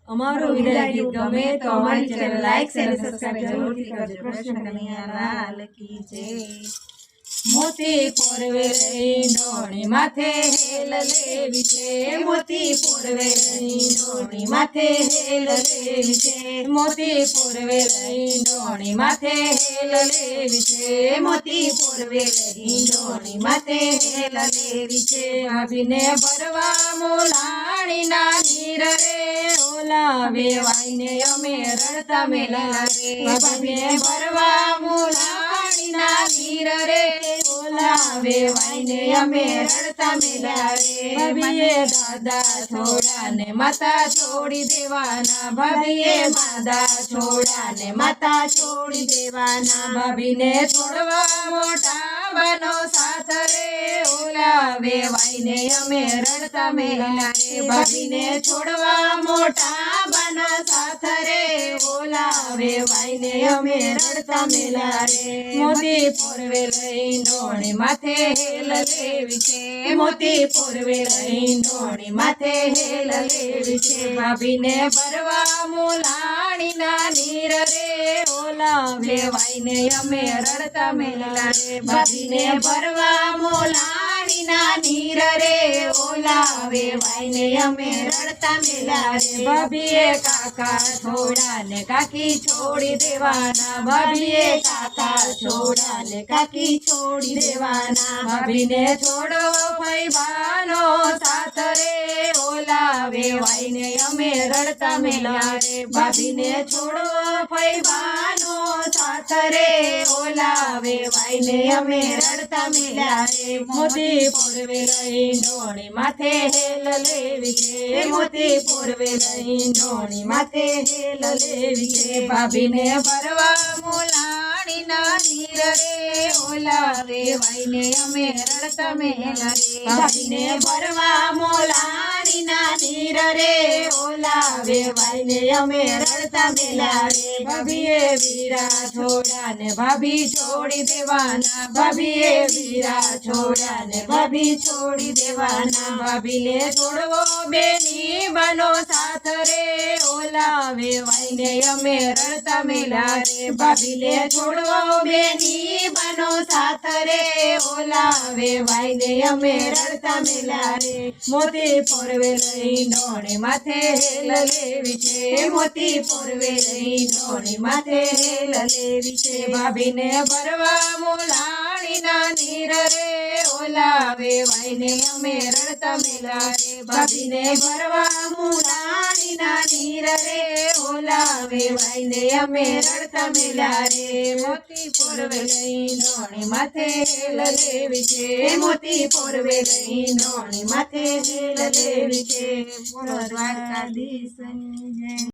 અમારો વિદાય ગીત ગમે તો અમારી ચેનલ લાઈક શેર અને સબસ્ક્રાઇબ જરૂરથી કરજો। કૃષ્ણ કનૈયા લાલ કી જય। મોતી પોરવે ઈંડોણી માથે હેલ લેવી છે, મોતી પોરવે ઈંડોણી માથે હેલ લેવી છે, મોતી પોરવે ઈંડોણી માથે હેલ લેવી છે, મોતી પોરવે ઈંડોણી માથે હેલ લેવી છે। ભાભીને ભરવા મોલાણીના નીર રે, ઓલાવે વાઈને અમે રડતા મેલા રે, ભાભીને ભરવા મોલાણીના નીર રે, ઓલાવે વાઈને અમે રડતા મેલા રે। ભાભીએ દાદા છોડાને માતા છોડી દેવાના, ભાભીએ દાદા છોડાને માતા છોડી દેવાના, ભાભીને છોડવા મોટા બનો સાથ રે, ઓલાવે વાઈને અમે રડતા મેલા રે, ભાભીને છોડવા મોટા બનો સાથ રે, ઓલાવે વાઈને અમે રડતા મેલા રે। મોતી પોરવે ઈંડોણી માથે હેલ લેવી છે, મોતી પોરવે ઈંડોણી માથે હેલ લેવી છે, ભાભીને ભરવા મોલાણીના નીર રે, ઓલાવે વાઈને અમે રડતા મેલા રે, ભાભીને ભરવા મોલાણીના નીર રે, ઓલાવે વાઈને અમે રડતા મેલા રે। ભાભીએ કાકા છોડાને કાકી છોડી દેવાના, ભાભીએ કાકા છોડાને કાકી છોડી દેવાના, ભાભીને છોડો ફૈબાનો સાથ રે, ઓલાવે વાઈને અમે રડતા મેલા રે, ભાભીને છોડો ફૈબાનો સાથ રે, ઓલાવે વાઈને અમે રડતા મેલા રે। મોતી પોરવે ઈંડોણી માથે હેલ લેવી છે, મોતી પોરવે ઈંડોણી માથે હેલ લેવી છે, ભાભીને ભરવા મોલાણીના નીર રે, ઓલાવે વાઈને અમે રડતા મેલા રે, ભાભીને ભરવા મોલાણીના નીર રે, ઓલાવે વાઈને અમે રડતા મેલા રે। ભાભીએ વીરા છોડાને ભાભી છોડી દેવાના, ભાભીએ વીરા છોડાને ભાભી છોડી દેવાના, ભાભીને છોડવો બેની બનો સાથ રે, ઓલાવે વાઈને અમે રડતા મેલા રે, ભાભીને છોડવો બેની બનો સાથ રે, ઓલાવે વાઈને અમે રડતા મેલા રે। મોતી પોરવે ઈંડોણી માથે હેલ લેવી છે, મોતી પોરવે ઈંડોણી માથે હેલ લેવી છે, ભાભીને ભરવા મોલાણીના નીર રે, ઓલાવે વાઈને અમે રડતા મેલા રે, ભાભીને ભરવા મોલાણીના નીર રે, ઓલાવે વાઈને અમે રડતા મેલા રે। મોતી પોરવે ઈંડોણી માથે હેલ લેવી છે, મોતી પોરવે ઈંડોણી માથે હેલ લેવી છે, બોલો દ્વારકાધીશની જય।